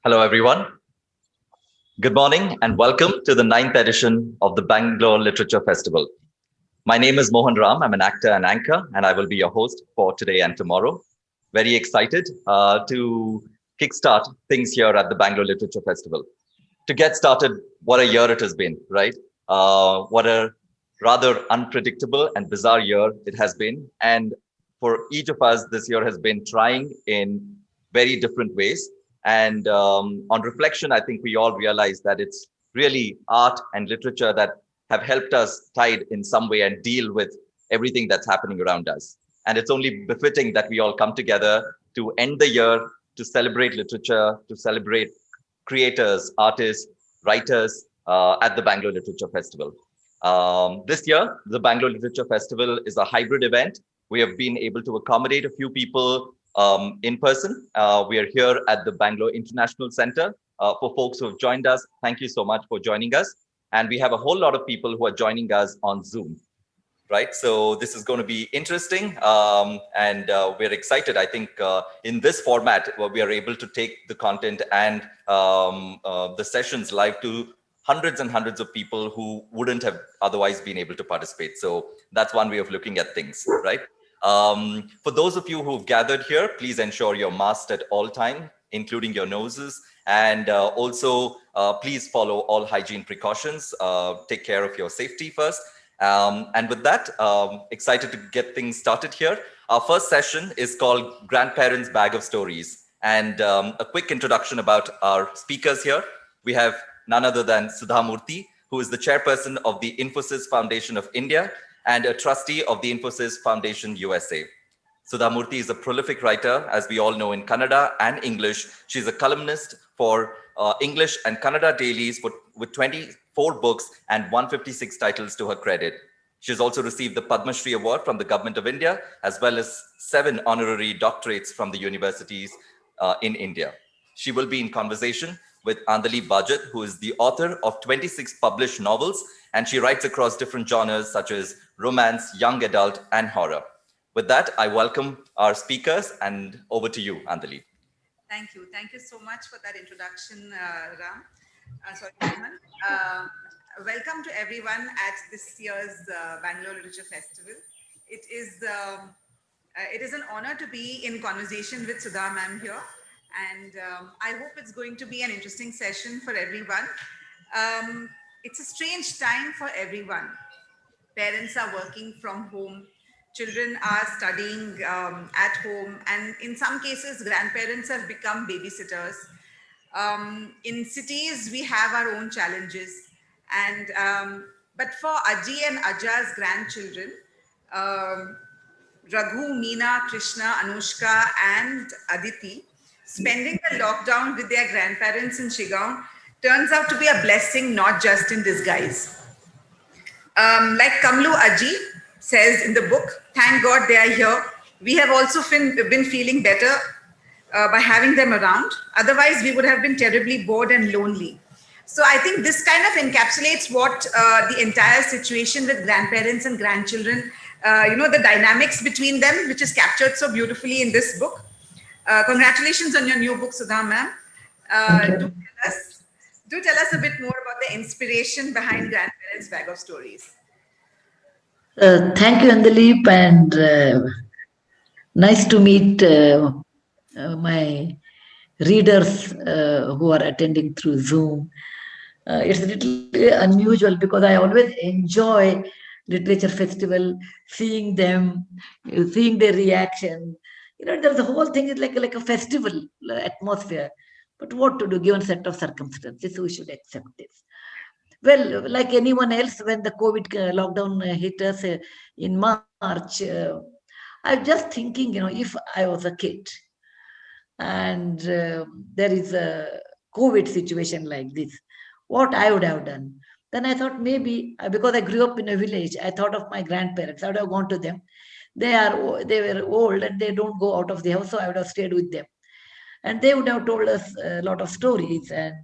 Hello, everyone. Good morning and welcome to the ninth edition of the Bangalore Literature Festival. My name is Mohan Ram. I'm an actor and anchor, and I will be your host for today and tomorrow. Very excited to kickstart things here at the Bangalore Literature Festival. To get started, what a year it has been, right? What a rather unpredictable and bizarre year it has been. And for each of us, this year has been trying in very different ways. And on reflection, I think we all realize that it's really art and literature that have helped us tide in some way and deal with everything that's happening around us. And it's only befitting that we all come together to end the year to celebrate literature, to celebrate creators, artists, writers at the Bangalore Literature Festival. This year, the Bangalore Literature Festival is a hybrid event. We have been able to accommodate a few people in person. We are here at the Bangalore International Center. For folks who have joined us, thank you so much for joining us. And we have a whole lot of people who are joining us on Zoom. Right, so this is going to be interesting, and we're excited. I think in this format, where we are able to take the content and the sessions live to hundreds and hundreds of people who wouldn't have otherwise been able to participate. So that's one way of looking at things, right? For those of you who've gathered here, please ensure you're masked at all time, including your noses, and also please follow all hygiene precautions. Take care of your safety first. And with that, excited to get things started here. Our first session is called Grandparents' Bag of Stories. And a quick introduction about our speakers here. We have none other than Sudha Murthy, who is the chairperson of the Infosys Foundation of India and a trustee of the Infosys Foundation USA. Sudha Murthy is a prolific writer, as we all know, in Kannada and English. She's a columnist for English and Kannada dailies with 24 books and 156 titles to her credit. She has also received the Padma Shri Award from the Government of India, as well as 7 honorary doctorates from the universities in India. She will be in conversation with Andali Bajat, who is the author of 26 published novels, and she writes across different genres such as romance, young adult, and horror. With that, I welcome our speakers, and over to you, Andali. Thank you. Thank you so much for that introduction, Ram. Sorry, Mohan. Welcome to everyone at this year's Bangalore Literature Festival. It is an honor to be in conversation with Sudha ma'am here, and I hope it's going to be an interesting session for everyone. It's a strange time for everyone. Parents are working from home, children are studying at home, and in some cases grandparents have become babysitters. In cities we have our own challenges, and but for Aji and Aja's grandchildren, um, Raghu, Meena, Krishna, Anushka, and Aditi, spending the lockdown with their grandparents in Shigaon turns out to be a blessing, not just in disguise. Like Kamlu Aji says in the book, thank God they are here. We have also been feeling better by having them around. Otherwise, we would have been terribly bored and lonely. So I think this kind of encapsulates what the entire situation with grandparents and grandchildren, the dynamics between them, which is captured so beautifully in this book. Congratulations on your new book, Sudha ma'am. Thank Do you. tell us, do tell us a bit more about the inspiration behind Grandparents' Bag of Stories. Thank you, Andalip, and nice to meet my readers who are attending through Zoom. It's a little unusual because I always enjoy literature festival, seeing them, seeing their reaction. There's the whole thing is like a festival atmosphere. But what to do given set of circumstances? We should accept this. Well, like anyone else, when the COVID lockdown hit us in March, I was just thinking, if I was a kid and there is a COVID situation like this, what I would have done. Then I thought maybe because I grew up in a village, I thought of my grandparents. I would have gone to them. They were old and they don't go out of the house, so I would have stayed with them, and they would have told us a lot of stories, and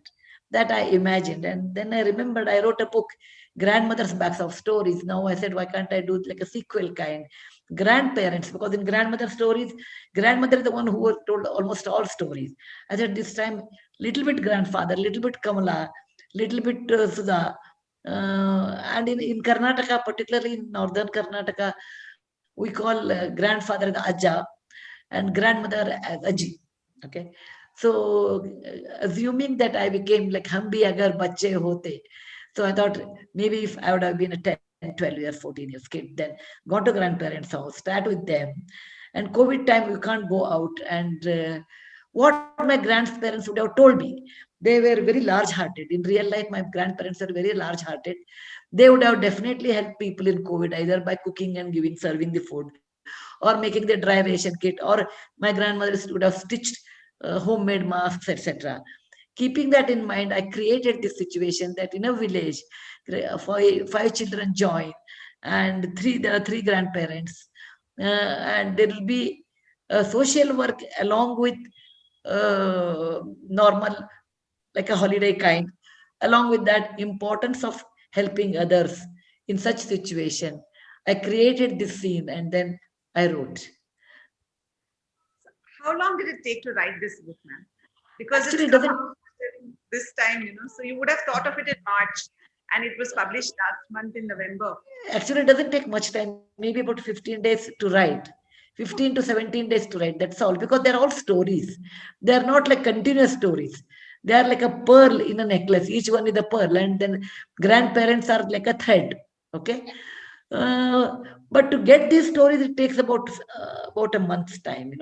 that I imagined. And then I remembered I wrote a book grandmother's backs of stories. Now I said, why can't I do like a sequel kind? Grandparents, because in grandmother stories, grandmother is the one who told almost all stories. I said this time, little bit grandfather, little bit Kamala, little bit Sudha. And in Karnataka, particularly in northern Karnataka, we call grandfather the Aja and grandmother as Aji. Okay. So assuming that I became like Hambi agar bache hote. So I thought maybe if I would have been a 10, 12 years, 14 years kid, then gone to grandparents' house, start with them. And COVID time, you can't go out. And what my grandparents would have told me, they were very large-hearted. In real life, my grandparents are very large-hearted. They would have definitely helped people in COVID, either by cooking and giving, serving the food, or making the dry ration kit, or my grandmother would have stitched homemade masks, etc. Keeping that in mind, I created this situation that in a village, five children join, and there are three grandparents, and there will be social work along with normal, like a holiday kind, along with that importance of helping others in such situation. I created this scene and then I wrote. How long did it take to write this book, ma'am? Because Actually, it's it come doesn't. out this time, so you would have thought of it in March, and it was published last month in November. Actually, it doesn't take much time. Maybe about 15 days to write. 15 to 17 days to write. That's all. Because they're all stories. They're not like continuous stories. They are like a pearl in a necklace. Each one is a pearl, and then grandparents are like a thread. Okay. But to get these stories, it takes about a month's time,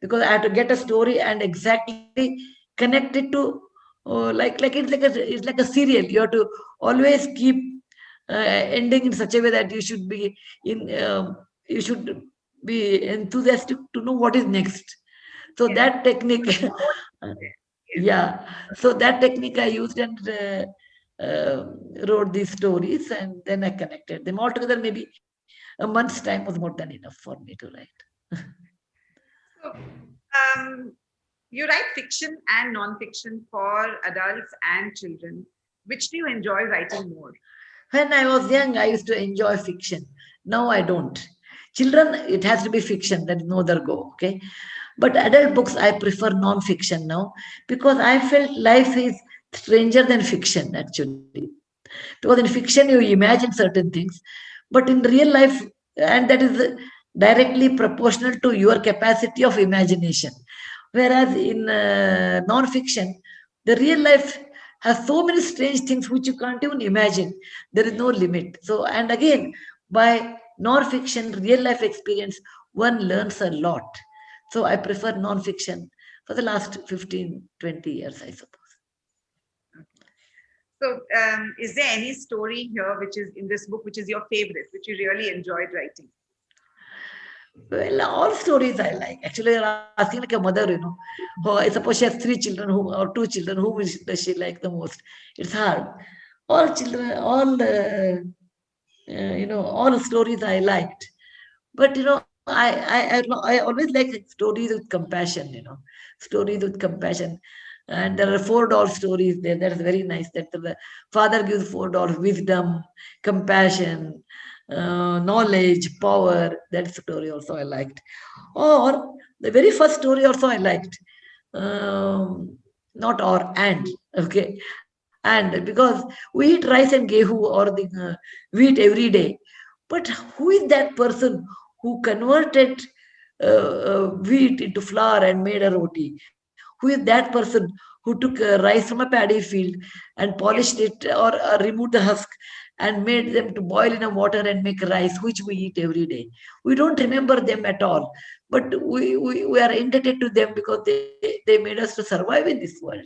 because I have to get a story and exactly connect it to it's like a serial. You have to always keep ending in such a way that you should be enthusiastic to know what is next. So Yes. that technique, yeah. So that technique I used and wrote these stories, and then I connected them all together. Maybe a month's time was more than enough for me to write. So, you write fiction and non-fiction for adults and children. Which do you enjoy writing more? When I was young, I used to enjoy fiction. Now I don't. Children, it has to be fiction. There is no other go. Okay. But adult books, I prefer non-fiction now because I felt life is stranger than fiction, actually. Because in fiction, you imagine certain things, but in real life, and that is directly proportional to your capacity of imagination. Whereas in non-fiction, the real life has so many strange things which you can't even imagine. There is no limit. So, and again, by non-fiction, real life experience, one learns a lot. So I prefer non-fiction for the last 15, 20 years, I suppose. So, is there any story here which is in this book which is your favorite, which you really enjoyed writing? Well, all stories I like. Actually, you're asking like a mother. I suppose she has three children or two children. Who does she like the most? It's hard. All children, all stories I liked. But I always like stories with compassion. Stories with compassion. And there are 4 doll stories there. That's very nice. That the father gives 4 dolls: wisdom, compassion, knowledge, power. That story also I liked. Or the very first story also I liked. Not or and okay, and because we eat rice and gehu or the wheat every day, but who is that person who converted wheat into flour and made a roti? Who is that person who took rice from a paddy field and polished it or removed the husk and made them to boil in a water and make rice, which we eat every day? We don't remember them at all, but we are indebted to them because they made us to survive in this world.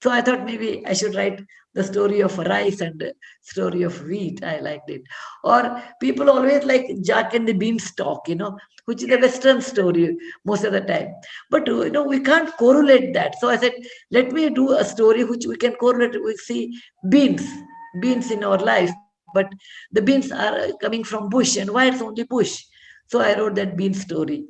So I thought maybe I should write the story of rice and story of wheat. I liked it. Or people always like Jack and the Beanstalk, which is a Western story most of the time. But we can't correlate that. So I said, let me do a story which we can correlate. We see beans in our life, but the beans are coming from bush, and why it's only bush? So I wrote that bean story.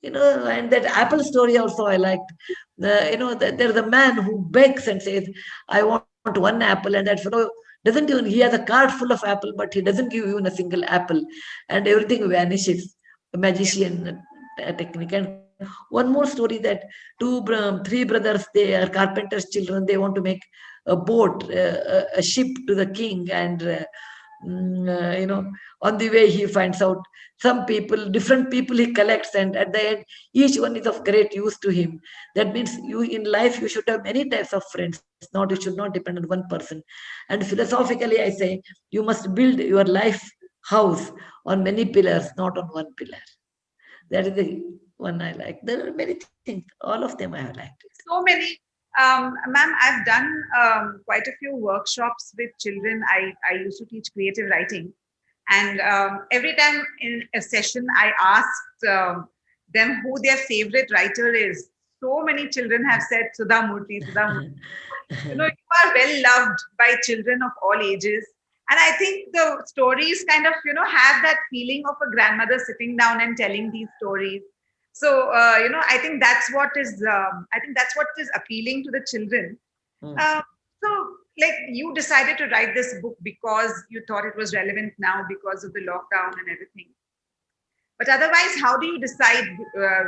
And that apple story also I liked. There's a man who begs and says, I want one apple, and that fellow Doesn't even, he has a cart full of apple, but he doesn't give even a single apple, and everything vanishes. A magician technique. And one more story that three brothers, they are carpenters' children. They want to make a boat, a ship to the king, and on the way he finds out some people, different people he collects, and at the end, each one is of great use to him. That means you in life you should have many types of friends. Not you should not depend on one person. And philosophically, I say you must build your life house on many pillars, not on one pillar. That is the one I like. There are many things. All of them I have liked it. So many. Ma'am, I've done quite a few workshops with children. I used to teach creative writing. And every time in a session, I asked them who their favorite writer is. So many children have said Sudha Murthy, Sudha Murthy. You are well loved by children of all ages. And I think the stories kind of, have that feeling of a grandmother sitting down and telling these stories. So, I think that's what is, appealing to the children. So, like, you decided to write this book because you thought it was relevant now because of the lockdown and everything. But otherwise, how do you decide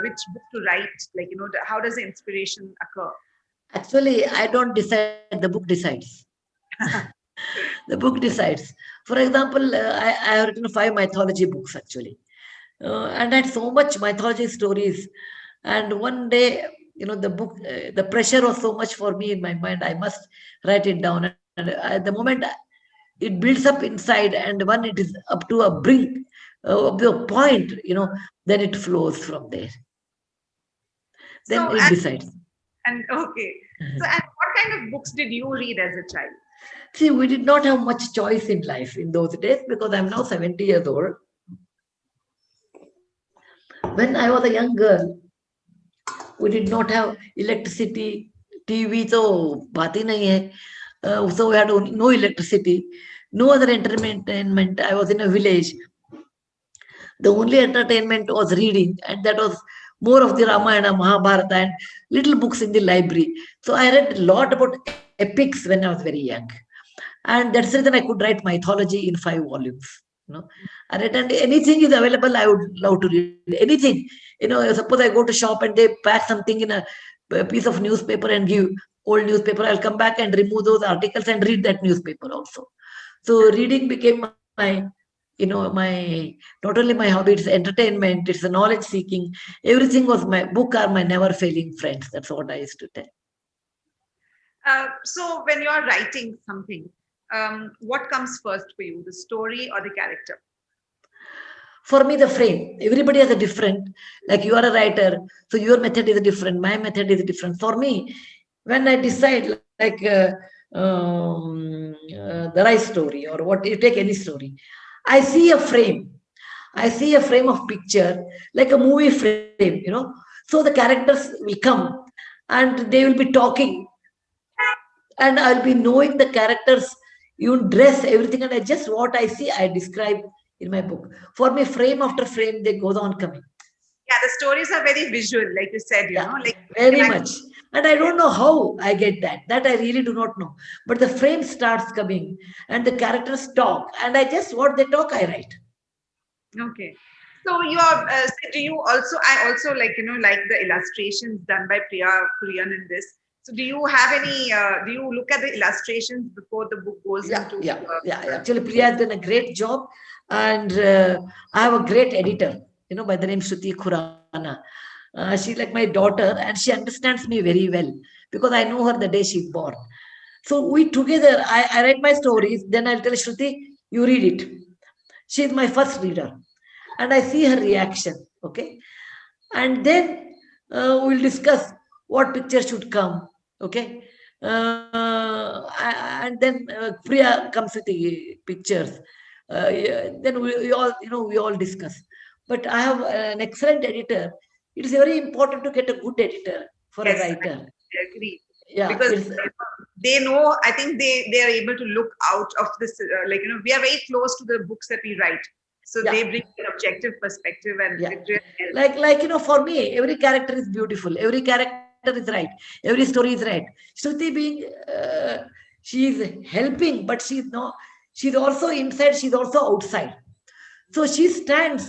which book to write? Like, how does the inspiration occur? Actually, I don't decide, the book decides. The book decides. For example, I have written 5 mythology books actually. And I had so much mythology stories. And one day, the book, the pressure was so much for me in my mind, I must write it down. And at the moment it builds up inside, and when it is up to a brink of the point, then it flows from there. Then it decides. And okay. So, and what kind of books did you read as a child? See, we did not have much choice in life in those days because I'm now 70 years old. When I was a young girl, we did not have electricity, TV, so baat hi nahi hai. So we had no electricity, no other entertainment. I was in a village. The only entertainment was reading, and that was more of the Ramayana, Mahabharata, and little books in the library. So I read a lot about epics when I was very young. And that's the reason I could write mythology in 5 volumes. And anything is available, I would love to read anything. Suppose I go to shop and they pack something in a piece of newspaper and give old newspaper, I'll come back and remove those articles and read that newspaper also. So reading became my, my, not only my hobby, it's entertainment, it's a knowledge seeking. Everything was my book are my never failing friends. That's what I used to tell. So when you're writing something, what comes first for you, the story or the character? For me, the frame. Everybody has a different, like you are a writer, so your method is different, my method is different. For me, when I decide like the right story or what, you take any story, I see a frame. I see a frame of picture, like a movie frame, So the characters will come and they will be talking. And I'll be knowing the characters, dress, everything. And what I see, I describe in my book. For me, frame after frame, they goes on coming. Yeah, the stories are very visual, like you said, like very much. And I don't know how I get that. That I really do not know. But the frame starts coming and the characters talk. And what they talk, I write. Okay. So you are, do you also, I also like the illustrations done by Priya Kurian in this. So do you have any, do you look at the illustrations before the book goes into? Yeah. Actually, Priya has done a great job. And I have a great editor, by the name Shruti Khurana. She's like my daughter and she understands me very well because I know her the day she's born. So we together, I write my stories, then I'll tell Shruti, you read it. She's my first reader. And I see her reaction, okay? And then we'll discuss what picture should come, okay? And then Priya comes with the pictures. Then we all discuss. But I have an excellent editor. It is very important to get a good editor for a writer. I agree. Yeah, because they know, I think they are able to look out of this, we are very close to the books that we write. So they bring an objective perspective and it really for me, every character is beautiful. Every character is right. Every story is right. Shruti being, She is helping, but she's also inside, she's also outside. So she stands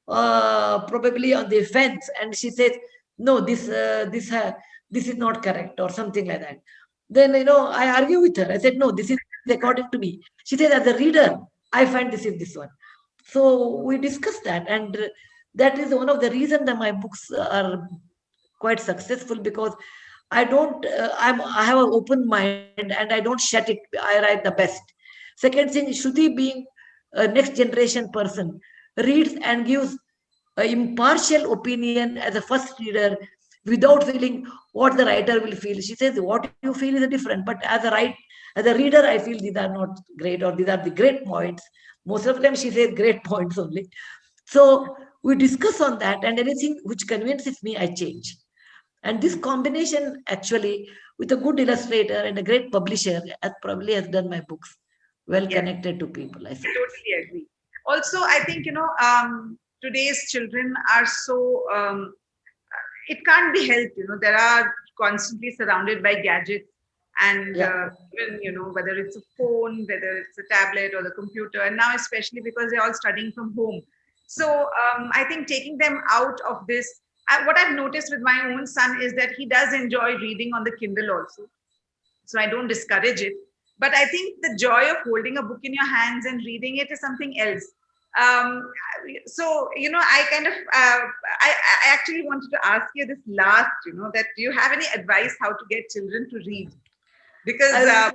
probably on the fence and she says, no, this is not correct or something like that. Then, I argue with her. I said, no, this is according to me. She said, as a reader, I find this one. So we discussed that, and that is one of the reasons that my books are quite successful, because I have an open mind and I don't shut it. I write the best. Second thing, Shruti being a next generation person, reads and gives an impartial opinion as a first reader without feeling what the writer will feel. She says what you feel is different, but as a reader, I feel these are not great or these are the great points. Most of the time she says great points only. So we discuss on that, and anything which convinces me, I change. And this combination, actually, with a good illustrator and a great publisher, probably has done my books well connected to people. I totally agree. Also, I think, today's children are so, it can't be helped, they are constantly surrounded by gadgets, and even, whether it's a phone, whether it's a tablet or the computer, and now especially because they're all studying from home. So I think taking them out of this, what I've noticed with my own son is that he does enjoy reading on the Kindle also. So I don't discourage it. But I think the joy of holding a book in your hands and reading it is something else. So, I kind of, I actually wanted to ask you this last, that do you have any advice how to get children to read? Because,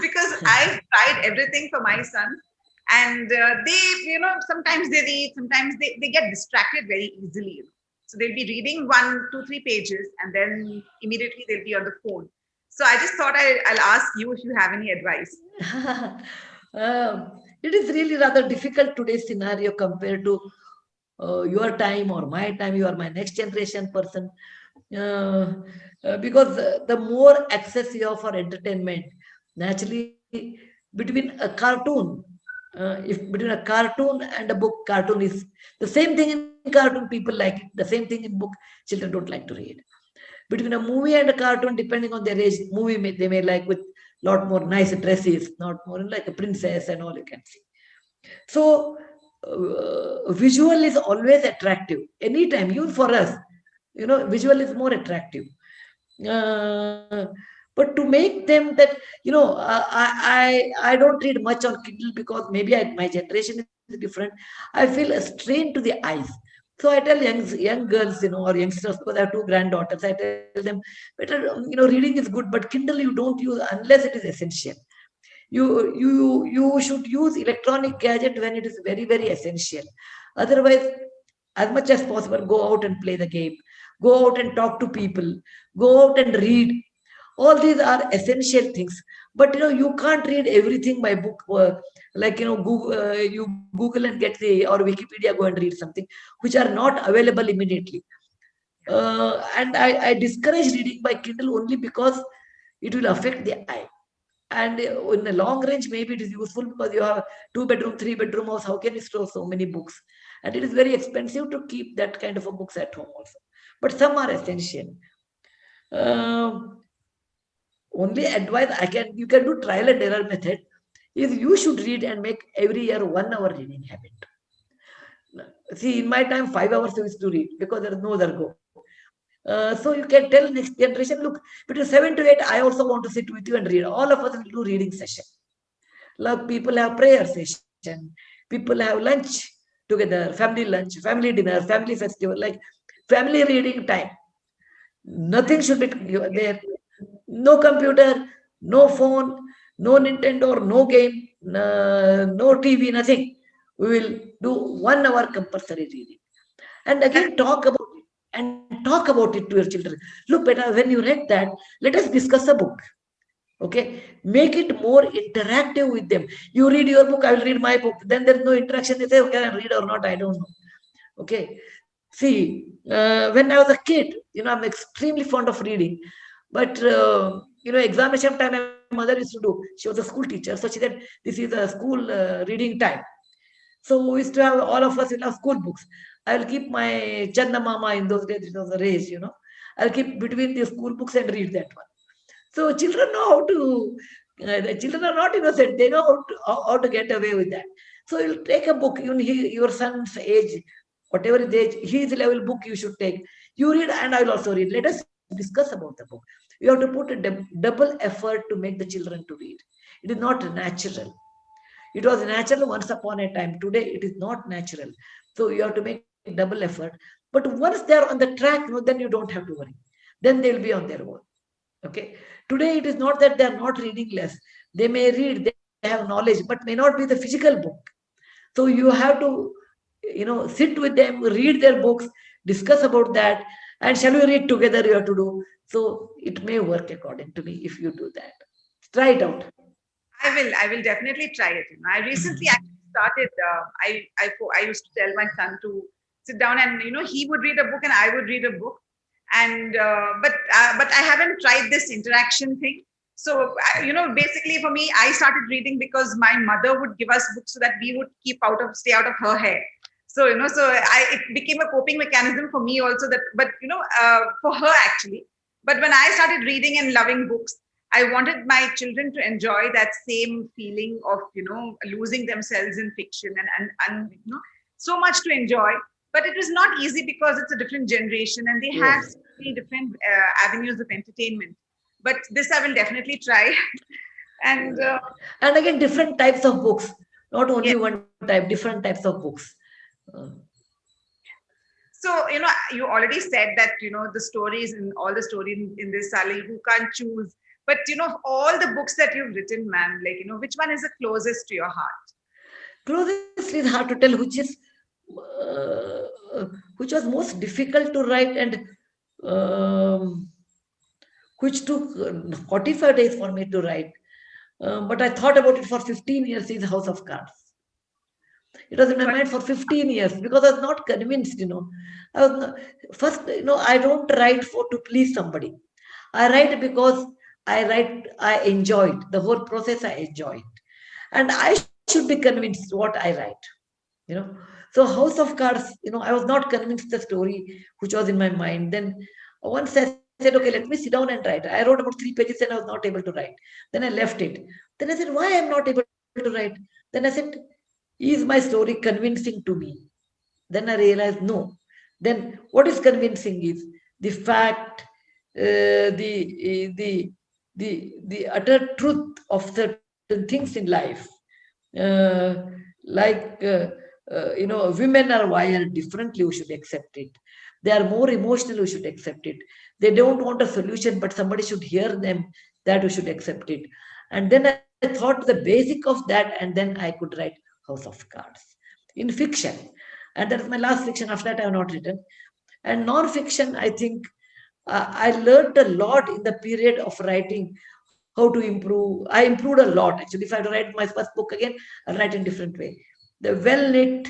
because I've tried everything for my son. And they, sometimes they read, sometimes they get distracted very easily. So they'll be reading 1, 2, 3 pages, and then immediately they'll be on the phone. So I just thought I'll ask you if you have any advice. It is really rather difficult today's scenario compared to your time or my time. You are my next generation person. Because the more access you have for entertainment, naturally, between a cartoon, if between a cartoon and a book, cartoon is the same thing in cartoon, people like it. The same thing in book, children don't like to read. Between a movie and a cartoon, depending on their age, they may like with lot more nice dresses, not more like a princess and all you can see. So visual is always attractive. Anytime, even for us, visual is more attractive. But to make them that, I don't read much on Kindle because maybe my generation is different. I feel a strain to the eyes. So I tell young girls, or youngsters, because I have 2 granddaughters, I tell them, better, reading is good, but Kindle you don't use unless it is essential. You should use electronic gadget when it is very, very essential. Otherwise, as much as possible, go out and play the game, go out and talk to people, go out and read. All these are essential things. But you can't read everything by book. Like Google, you Google and get or Wikipedia, go and read something which are not available immediately. And I discourage reading by Kindle only because it will affect the eye. And in the long range, maybe it is useful because you have 2-bedroom, 3-bedroom house. How can you store so many books? And it is very expensive to keep that kind of a books at home also. But some are essential. Only advice you can do trial and error method is you should read and make every year 1 hour reading habit. See, in my time, 5 hours we used to read because there is no other go. So you can tell next generation, look, between 7 to 8, I also want to sit with you and read. All of us will do reading session. Like people have prayer session, people have lunch together, family lunch, family dinner, family festival, like family reading time. Nothing should be there. No computer, no phone, no Nintendo, no game, no TV, nothing. We will do 1 hour compulsory reading. And again, talk about it to your children. Look, better when you read that, let us discuss a book. Okay, make it more interactive with them. You read your book, I will read my book. Then there's no interaction. They say, okay, I read or not, I don't know. Okay, see, when I was a kid, I'm extremely fond of reading. But, examination time, my mother used to do. She was a school teacher. So she said, this is a school reading time. So we used to have, all of us in our school books. I'll keep my Chanda Mama, in those days, it was a race, I'll keep between the school books and read that one. So children know how to, the children are not innocent. They know how to get away with that. So you'll take a book, your son's age, whatever his age, his level book you should take. You read and I will also read. Let us discuss about the book. You have to put a double effort to make the children to read. It is not natural. It was natural once upon a time. Today it is not natural. So you have to make double effort. But once they are on the track, then you don't have to worry. Then they'll be on their own. Okay. Today it is not that they are not reading less. They may read, they have knowledge, but may not be the physical book. So you have to, sit with them, read their books, discuss about that, and shall we read together? You have to do. So it may work according to me if you do that. Try it out. I will definitely try it. I recently actually started. I used to tell my son to sit down and he would read a book and I would read a book, and but I haven't tried this interaction thing. So basically for me, I started reading because my mother would give us books so that we would stay out of her hair. So it became a coping mechanism for me also. That, but for her actually. But when I started reading and loving books, I wanted my children to enjoy that same feeling of losing themselves in fiction and so much to enjoy. But it was not easy because it's a different generation and they have so many different avenues of entertainment. But this I will definitely try. And again, different types of books, not only one type, different types of books. So, you already said that, the stories and all the stories in this Sally, who can't choose. But, all the books that you've written, ma'am, like, which one is the closest to your heart? Closest is hard to tell which was most difficult to write and which took 45 days for me to write. But I thought about it for 15 years is House of Cards. It was in my mind for 15 years because I was not convinced, I was not, first, I don't write to please somebody. I write because I enjoyed the whole process. I enjoyed, and I should be convinced what I write, So House of Cards, I was not convinced the story which was in my mind. Then once I said, okay, let me sit down and write. I wrote about 3 pages and I was not able to write. Then I left it. Then I said, why I'm not able to write? Then I said, is my story convincing to me? Then I realized no. Then what is convincing is the fact, the utter truth of certain things in life. Women are wired differently, we should accept it. They are more emotional, we should accept it. They don't want a solution, but somebody should hear them, that we should accept it. And then I thought the basic of that, and then I could write House of Cards in fiction. And that's my last fiction. After that, I have not written. And non-fiction, I think I learned a lot in the period of writing, how to improve. I improved a lot. Actually, if I had to write my first book again, I'll write in a different way. The well-knit,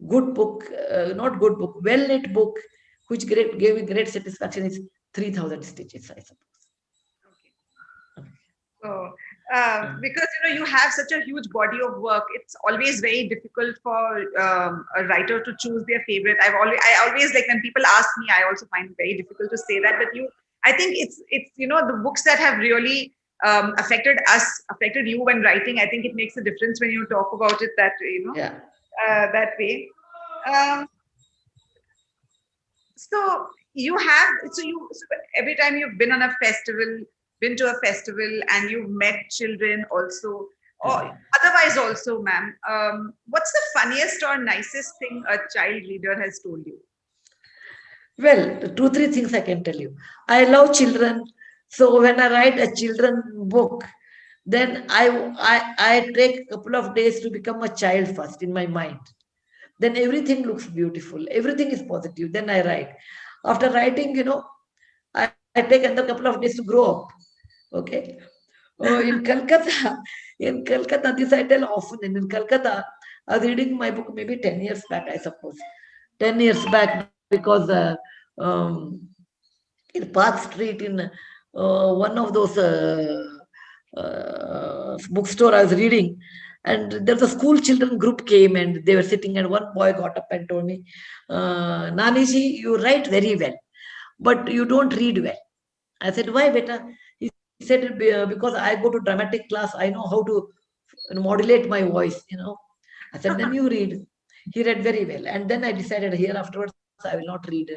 good book, well-knit book, which gave me great satisfaction is 3,000 Stitches, I suppose. Okay. So, because you have such a huge body of work, it's always very difficult for a writer to choose their favorite. I always like when people ask me, I also find it very difficult to say that. But I think it's the books that have really affected you when writing. I think it makes a difference when you talk about it that that way. So every time you've been to a festival and you've met children also, or otherwise also, ma'am, what's the funniest or nicest thing a child reader has told you? Well, 2-3 things I can tell you. I love children. So when I write a children book, then I take a couple of days to become a child first in my mind. Then everything looks beautiful. Everything is positive. Then I write. After writing, I take another couple of days to grow up. Okay. In Calcutta, this I tell often. In Calcutta, I was reading my book maybe 10 years back, I suppose. 10 years back, because in Park Street, in one of those bookstore I was reading, and there was a school children group came and they were sitting, and one boy got up and told me, Naniji, you write very well, but you don't read well. I said, why, beta? He said, because I go to dramatic class, I know how to modulate my voice, I said, then you read. He read very well. And then I decided here afterwards, I will not read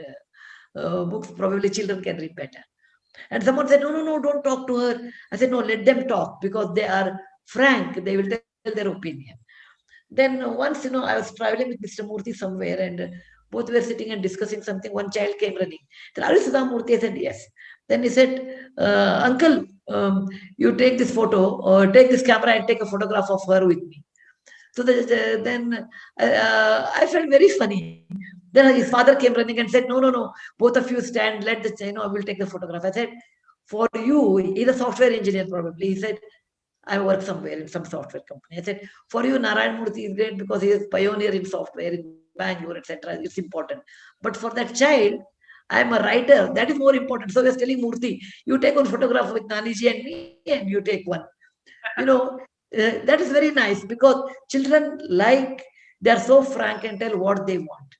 books. Probably children can read better. And someone said, no, don't talk to her. I said, no, let them talk because they are frank. They will tell their opinion. Then once, I was traveling with Mr. Murthy somewhere and both were sitting and discussing something. One child came running. Said, are you Sudha Murthy? I said, yes. Then he said, uncle, you take this photo or take this camera and take a photograph of her with me. So then I felt very funny. Then his father came running and said, no, both of you stand, let the, I will take the photograph. I said, for you, he's a software engineer probably. He said, I work somewhere in some software company. I said, for you, Narayan Murthy is great because he is pioneer in software in Bangalore, etc. It's important. But for that child, I am a writer. That is more important. So I was telling Murthy, you take one photograph with Naniji and me, and you take one. That is very nice because children they are so frank and tell what they want.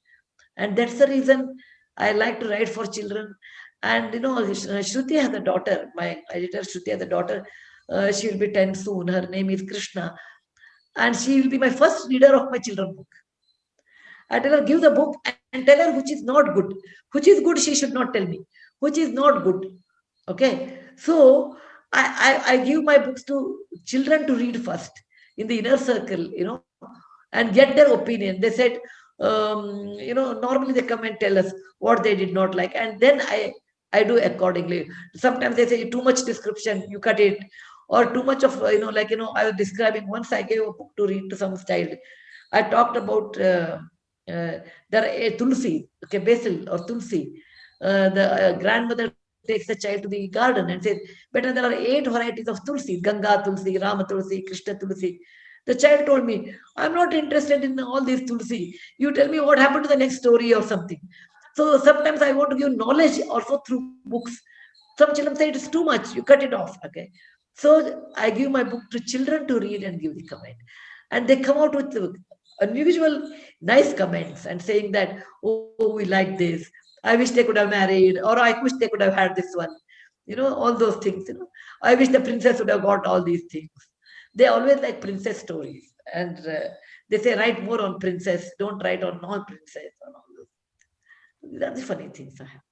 And that's the reason I like to write for children. And, Shruti has a daughter, my editor Shruti has a daughter. She will be 10 soon. Her name is Krishna. And she will be my first reader of my children's book. I tell her, give the book and tell her which is not good. Which is good, she should not tell me. Which is not good. Okay. So I give my books to children to read first in the inner circle, and get their opinion. They said, normally they come and tell us what they did not like. And then I do accordingly. Sometimes they say too much description, you cut it, or too much of, I was describing, once I gave a book to read to some child. I talked about there a tulsi, okay, basil or tulsi. The grandmother takes the child to the garden and says, better there are 8 varieties of tulsi, Ganga tulsi, Rama tulsi, Krishna tulsi. The child told me, I'm not interested in all these tulsi. You tell me what happened to the next story or something. So sometimes I want to give knowledge also through books. Some children say it's too much, you cut it off. Okay. So I give my book to children to read and give the comment. And they come out with unusual, nice comments and saying that, oh, we like this. I wish they could have married, or I wish they could have had this one. All those things. I wish the princess would have got all these things. They always like princess stories. And they say, write more on princess, don't write on non-princess. And all those. These are the funny things I have.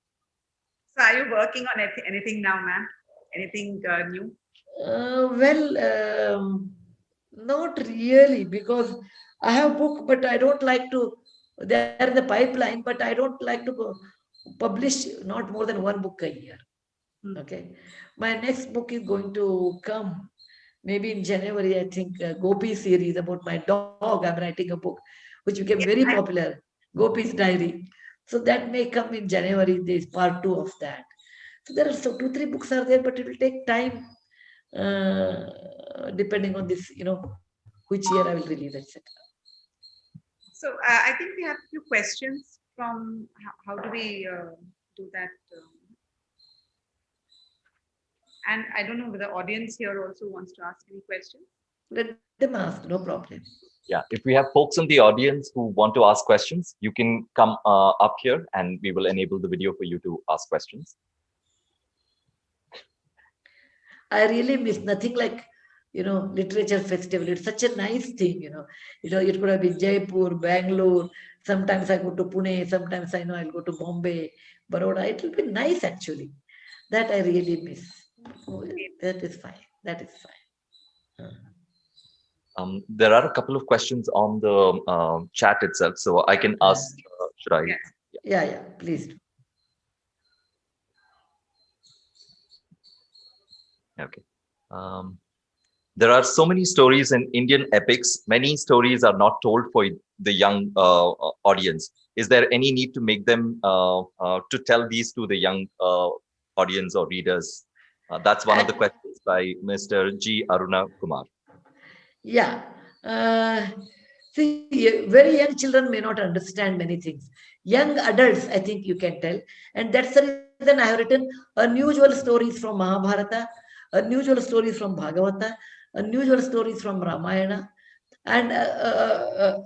So are you working on anything now, ma'am? Anything new? Not really, because I have book, but I don't like to, they are in the pipeline, but I don't like to publish not more than one book a year. Okay. My next book is going to come maybe in January, I think, Gopi series about my dog. I'm writing a book which became very popular, Gopi's Diary. So that may come in January. There's part 2 of that. So there are 2-3 books are there, but it will take time, depending on this, which year I will release, etc. So I think we have a few questions from how do we do that? And I don't know whether the audience here also wants to ask any questions. Let them ask, no problem. Yeah, if we have folks in the audience who want to ask questions, you can come up here and we will enable the video for you to ask questions. I really miss nothing like, literature festival. It's such a nice thing, it could have been Jaipur, Bangalore. Sometimes I go to Pune. Sometimes I know I'll go to Bombay, Baroda. It will be nice actually. That I really miss. That is fine. That is fine. There are a couple of questions on the chat itself, so I can ask. Should I? Yeah, please do. Okay. There are so many stories in Indian epics. Many stories are not told for the young audience. Is there any need to make them to tell these to the young audience or readers? That's one of the questions by Mr. G. Aruna Kumar. Yeah. See, very young children may not understand many things. Young adults, I think you can tell. And that's the reason I have written unusual stories from Mahabharata, unusual stories from Bhagavata, unusual stories from Ramayana. And a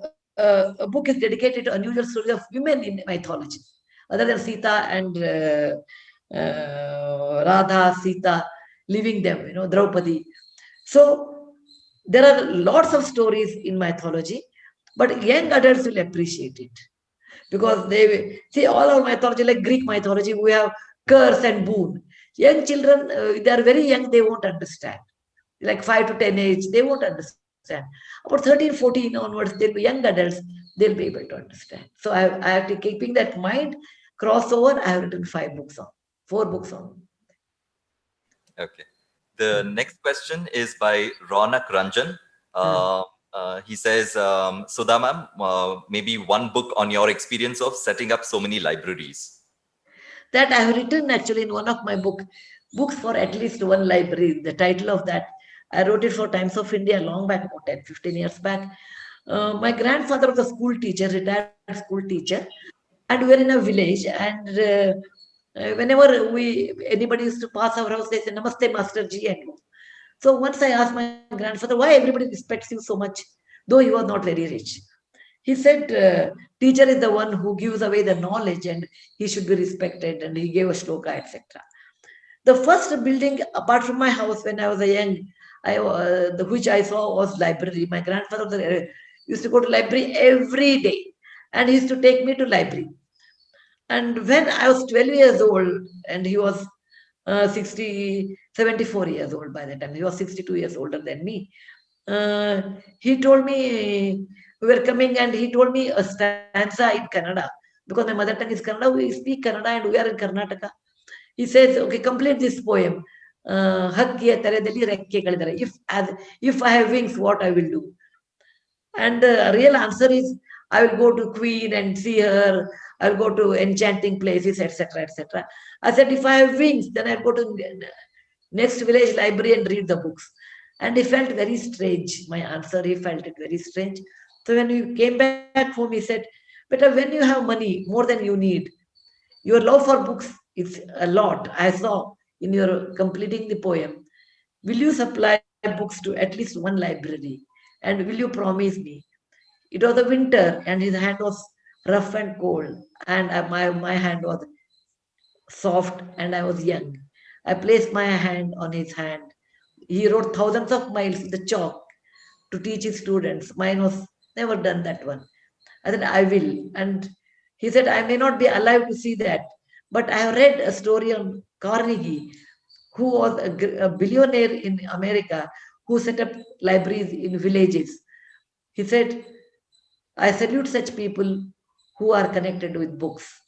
book is dedicated to unusual stories of women in mythology, other than Sita and Radha, Sita. leaving them, Draupadi. So there are lots of stories in mythology, but young adults will appreciate it because they see all our mythology, like Greek mythology, we have curse and boon. Young children, they are very young, they won't understand. Like 5 to 10 age, they won't understand. About 13, 14 onwards, they'll be young adults, they'll be able to understand. So I have to keeping that mind crossover. I have written 5 books on, 4 books on. Okay. The next question is by Ronak Ranjan. He says, Sudha ma'am, maybe one book on your experience of setting up so many libraries. That I have written actually in one of my books for at least one library. The title of that, I wrote it for Times of India long back, about 10, 15 years back. My grandfather was a school teacher, retired school teacher, and we were in a village. And whenever anybody used to pass our house, they say, Namaste, Master Ji. And so once I asked my grandfather, why everybody respects you so much, though he was not very rich. He said, teacher is the one who gives away the knowledge and he should be respected. And he gave a shloka, etc. The first building apart from my house when I was a young, which I saw was library. My grandfather used to go to library every day and he used to take me to library. And when I was 12 years old and he was 74 years old by that time, he was 62 years older than me. He told me, we were coming and he told me a stanza in Kannada, because my mother tongue is Kannada, we speak Kannada and we are in Karnataka. He says, okay, complete this poem. If I have wings, what I will do? And the real answer is, I will go to Queen and see her. I'll go to enchanting places, etc., etc. I said, if I have wings, then I'll go to next village library and read the books. And he felt very strange. My answer, he felt it very strange. So when we came back home, he said, "Better when you have money, more than you need, your love for books is a lot. I saw in your completing the poem. Will you supply books to at least one library? And will you promise me?" It was a winter and his hand was rough and cold. And my hand was soft and I was young. I placed my hand on his hand. He wrote thousands of miles with the chalk to teach his students. Mine was never done that one. I said, I will. And he said, I may not be alive to see that, but I have read a story on Carnegie, who was a billionaire in America, who set up libraries in villages. He said, I salute such people who are connected with books.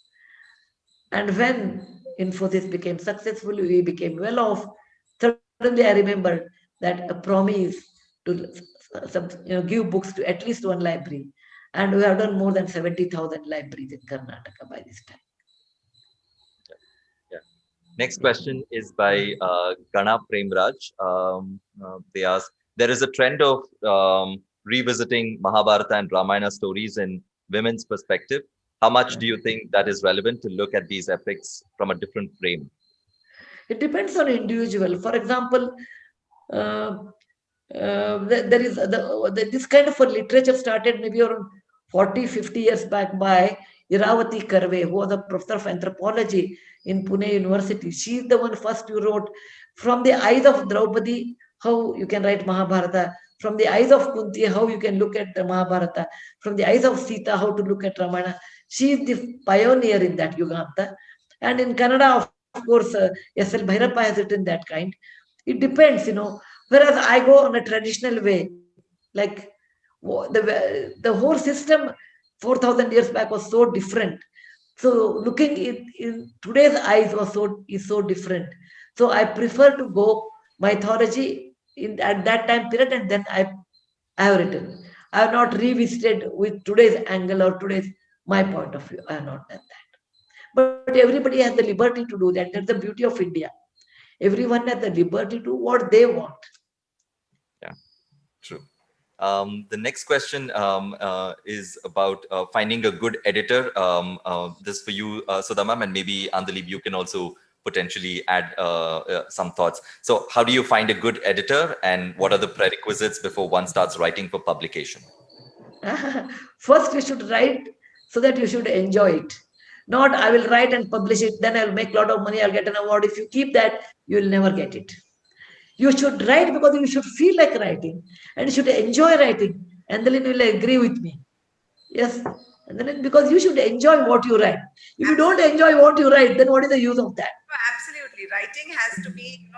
And when Infosys became successful, we became well off. Suddenly, I remembered that a promise to give books to at least one library. And we have done more than 70,000 libraries in Karnataka by this time. Yeah. Next question is by Gana Premraj. They ask, there is a trend of revisiting Mahabharata and Ramayana stories in women's perspective. How much do you think that is relevant to look at these epics from a different frame? It depends on individual. For example, there is this kind of a literature started maybe around 40, 50 years back by Iravati Karve, who was a professor of anthropology in Pune University. She is the one first who wrote, from the eyes of Draupadi, how you can write Mahabharata, from the eyes of Kunti, how you can look at the Mahabharata, from the eyes of Sita, how to look at Ramayana. She is the pioneer in that Yuganta. And in Kannada, of course, S.L. Bhairappa has written that kind. It depends, Whereas I go on a traditional way, like the whole system 4,000 years back was so different. So looking in today's eyes is so different. So I prefer to go mythology at that time period, and then I have written. I have not revisited with today's angle or today's my point of view. I have not done that. But everybody has the liberty to do that. That's the beauty of India. Everyone has the liberty to do what they want. Yeah, true. The next question is about finding a good editor. This for you, Sudha ma'am, and maybe Andalib, you can also potentially add some thoughts. So how do you find a good editor, and what are the prerequisites before one starts writing for publication? First, you should write so that you should enjoy it. Not, I will write and publish it, then I'll make a lot of money, I'll get an award. If you keep that, you will never get it. You should write because you should feel like writing and you should enjoy writing. And then you will agree with me. Yes. And then because you should enjoy what you write. If you don't enjoy what you write, then what is the use of that? Absolutely. Writing has to be,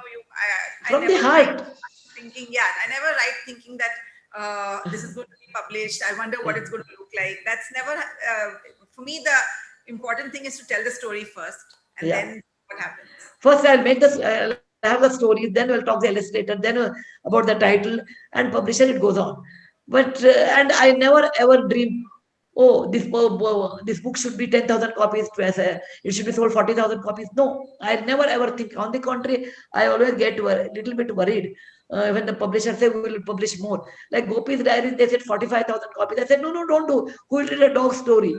I From the never heart. write thinking, I never write thinking that this is going to be published. I wonder what it's going to look like. That's never, for me, the important thing is to tell the story first and then what happens. First, I'll make this, have the story, then we'll talk the illustrator, then about the title and publisher, it goes on. But, and I never ever dream, oh, this book should be 10,000 copies, it should be sold 40,000 copies. No, I never ever think. On the contrary, I always get a little bit worried when the publisher say we will publish more. Like Gopi's Diaries, they said 45,000 copies. I said, no, don't do. Who will read a dog story?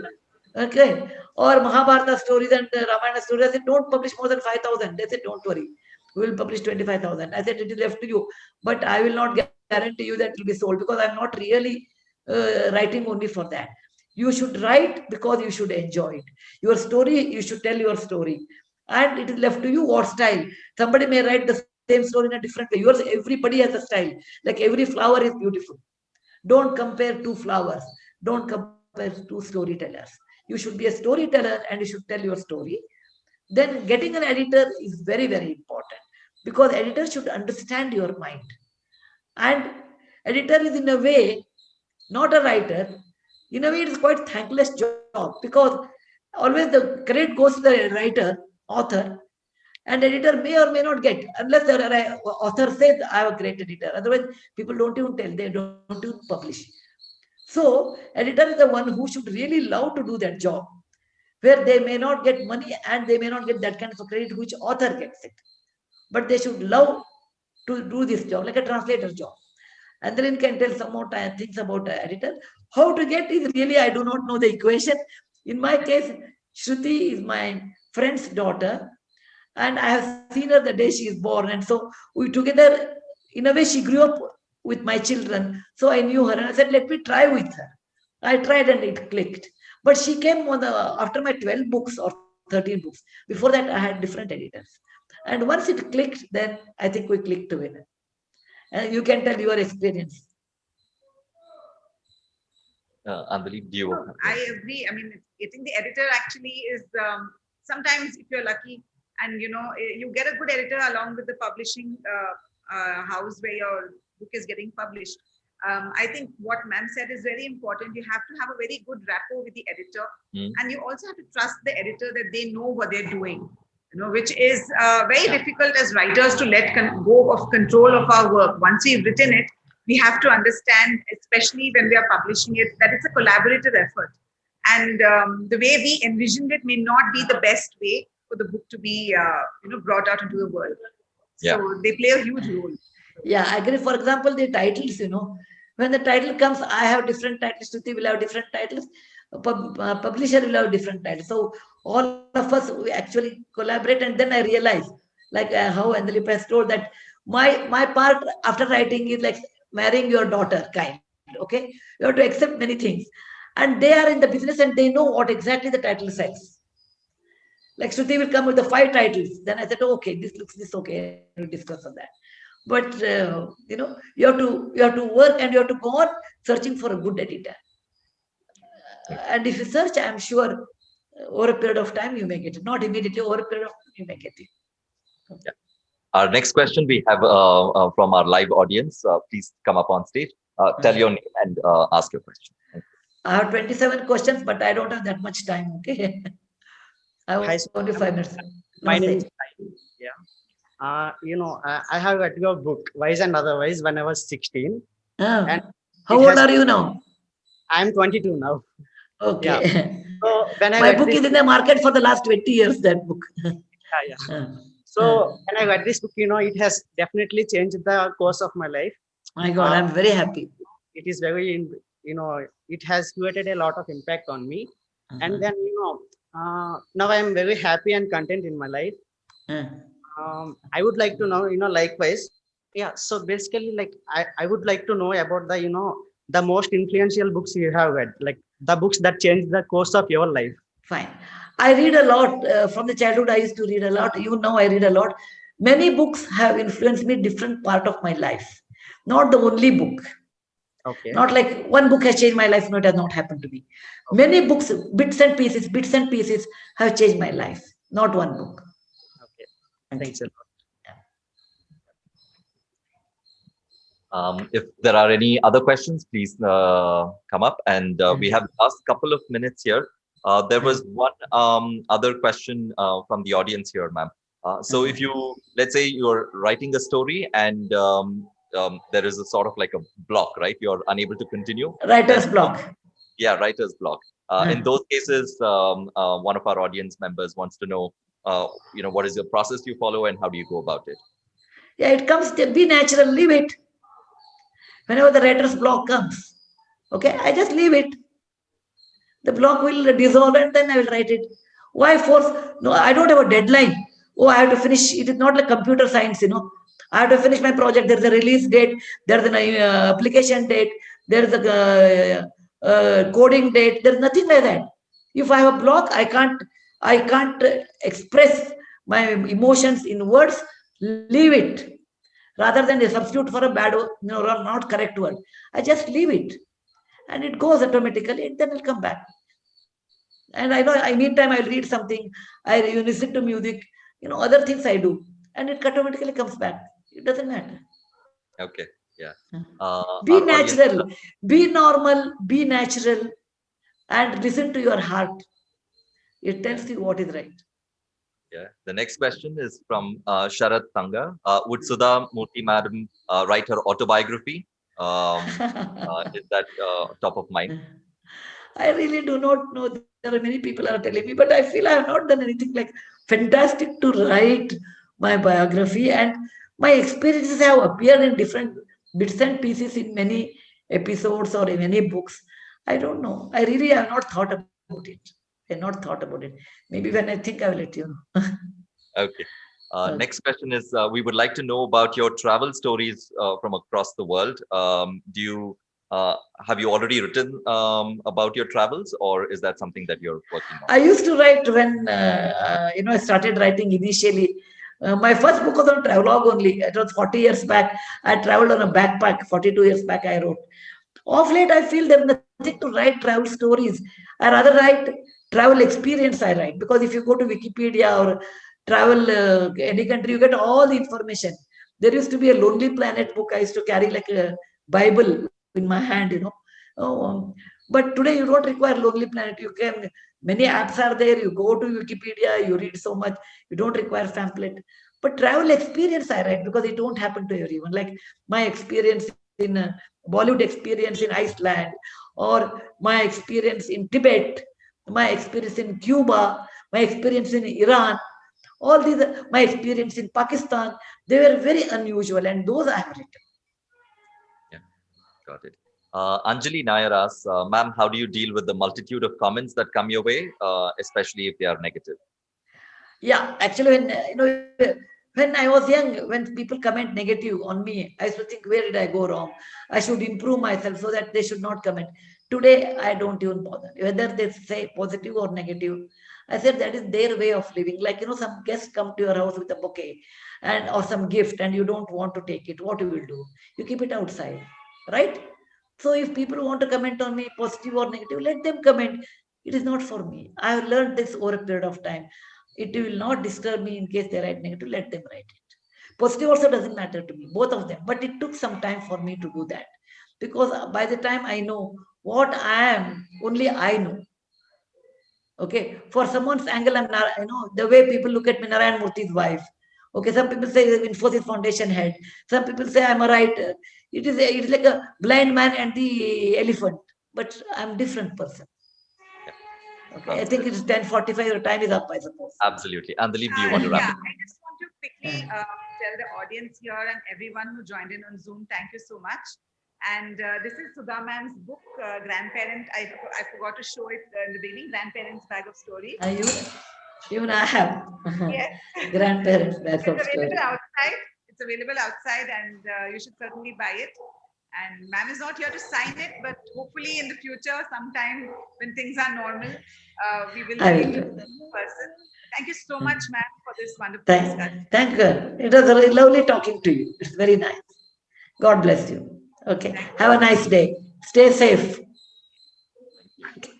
Okay. Or Mahabharata stories and Ramayana stories. I said, don't publish more than 5,000. They said, don't worry. We will publish 25,000. I said, it is left to you. But I will not guarantee you that it will be sold because I'm not really writing only for that. You should write because you should enjoy it. Your story, you should tell your story. And it is left to you what style. Somebody may write the same story in a different way. Yours, everybody has a style. Like every flower is beautiful. Don't compare two flowers. Don't compare two storytellers. You should be a storyteller and you should tell your story. Then getting an editor is very, very important because editor should understand your mind. And editor is in a way not a writer. In a way, it is quite thankless job because always the credit goes to the writer, author, and editor may or may not get unless the author says I have a great editor. Otherwise, people don't even tell, they don't even publish. So, editor is the one who should really love to do that job, where they may not get money and they may not get that kind of credit which author gets it. But they should love to do this job, like a translator job. And then you can tell some more things about the editor. How to get is really, I do not know the equation. In my case, Shruti is my friend's daughter, and I have seen her the day she is born. And so we together, in a way, she grew up with my children. So I knew her and I said, let me try with her. I tried and it clicked. But she came on after my 12 books or 13 books. Before that, I had different editors. And once it clicked, then I think we clicked together. And you can tell your experience. Anjali, do you? I agree. I mean, getting the editor actually is sometimes if you're lucky and you get a good editor along with the publishing house where your book is getting published. I think what ma'am said is very important. You have to have a very good rapport with the editor, and you also have to trust the editor that they know what they're doing. Which is very difficult as writers to let go of control of our work. Once we've written it, we have to understand, especially when we are publishing it, that it's a collaborative effort. And the way we envisioned it may not be the best way for the book to be, brought out into the world. So they play a huge role. Yeah, I agree. For example, the titles, when the title comes, I have different titles, Shruti will have different titles, publisher will have different titles. So all of us, we actually collaborate. And then I realize, like how Anjali Press told that my part after writing is like marrying your daughter, kind. Okay, you have to accept many things. And they are in the business and they know what exactly the title says. Like Shruti will come with the 5 titles. Then I said, oh, okay, this looks this okay. We'll discuss on that. But you have to work and you have to go on searching for a good editor. And if you search, I'm sure over a period of time you may get it. Not immediately, over a period of time you may get it. Yeah. Our next question we have from our live audience. Please come up on stage. Tell your name and ask your question. I have 27 questions, but I don't have that much time. Okay. I have only 5 minutes. My name is Sai. Yeah. I have read your book, Wise and Otherwise, when I was 16. And how old are you now? I'm 22 now. Okay. Yeah. So when my book is in the market for the last 20 years, that book. So when I read this book, it has definitely changed the course of my life. My God, I'm very happy. It is very, it has created a lot of impact on me. And then, now I'm very happy and content in my life. I would like to know, likewise. Yeah. So basically, like, I would like to know about the most influential books you have read, like the books that changed the course of your life. Fine. I read a lot from the childhood. I used to read a lot. I read a lot. Many books have influenced me different part of my life, not the only book. Okay. Not like one book has changed my life. No, it has not happened to me. Many books, bits and pieces have changed my life. Not one book. Okay. Thanks a lot. If there are any other questions, please come up. And we have last couple of minutes here. There was one other question from the audience here, ma'am. So if you, let's say you're writing a story and there is a sort of like a block, right? You're unable to continue. Writer's block. Yeah, writer's block. In those cases, one of our audience members wants to know, what is your process you follow and how do you go about it? Yeah, it comes to be natural, leave it. Whenever the writer's block comes, okay, I just leave it. The block will dissolve and then I will write it. Why force? No, I don't have a deadline. Oh, I have to finish. It is not like computer science, I have to finish my project. There's a release date. There's an application date. There's a coding date. There's nothing like that. If I have a block, I can't express my emotions in words. Leave it. Rather than a substitute for a bad, not correct word. I just leave it. And it goes automatically and then it'll come back. And I know, meantime, I'll read something, I listen to music, other things I do, and it automatically comes back. It doesn't matter. Okay, yeah. Be natural, be normal, be natural, and listen to your heart. It tells you what is right. Yeah. The next question is from Sharat Tanga. Would Sudha Murthy madam write her autobiography? Is that top of mind? I really do not know. There are many people are telling me, but I feel I have not done anything like fantastic to write my biography, and my experiences have appeared in different bits and pieces in many episodes or in many books. I don't know. I really have not thought about it. I have not thought about it. Maybe when I think, I will let you know. Okay. Next question is, we would like to know about your travel stories from across the world. Have you already written about your travels, or is that something that you're working on? I used to write when I started writing initially. My first book was on travelogue only. It was 40 years back. I traveled on a backpack. 42 years back, I wrote. Of late, I feel there's nothing to write travel stories. I rather write travel experience. I write, because if you go to Wikipedia or travel any country, you get all the information. There used to be a Lonely Planet book. I used to carry like a Bible in my hand. But today you don't require Lonely Planet. You can, many apps are there. You go to Wikipedia, you read so much. You don't require pamphlet. But travel experience I write, because it won't happen to everyone. Like my experience in Bollywood experience in Iceland, or my experience in Tibet, my experience in Cuba, my experience in Iran, all these, my experience in Pakistan, they were very unusual, and those I have written. Yeah, got it. Anjali Nair asks, ma'am, how do you deal with the multitude of comments that come your way, especially if they are negative? Yeah, actually, when I was young, when people comment negative on me, I used to think, where did I go wrong? I should improve myself so that they should not comment. Today, I don't even bother. Whether they say positive or negative, I said that is their way of living. Like, some guests come to your house with a bouquet or some gift, and you don't want to take it. What you will do? You keep it outside, right? So if people want to comment on me, positive or negative, let them comment. It is not for me. I have learned this over a period of time. It will not disturb me in case they write negative, let them write it. Positive also doesn't matter to me, both of them. But it took some time for me to do that. Because by the time I know what I am, only I know. Okay, for someone's angle, I'm not, the way people look at me, Narayan Murthy's wife. Okay, some people say Infosys Foundation head. Some people say I'm a writer. It is like a blind man and the elephant, but I'm different person. Okay, I think it's 10:45. Your time is up, I suppose. Absolutely. Andalip, do you want to wrap Yeah, it? I just want to quickly tell the audience here and everyone who joined in on Zoom, thank you so much. And this is Sudha ma'am's book, Grandparent. I forgot to show it in the beginning, Grandparents Bag of Stories. Even I have. Yes. Grandparents Bag of Stories. Outside. It's available outside, and you should certainly buy it. And ma'am is not here to sign it, but hopefully in the future, sometime when things are normal, we will I meet will. in person. Thank you so much, ma'am, for this wonderful discussion. Thank you. It was very lovely talking to you. It's very nice. God bless you. Okay. Have a nice day. Stay safe.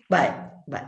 Bye. Bye.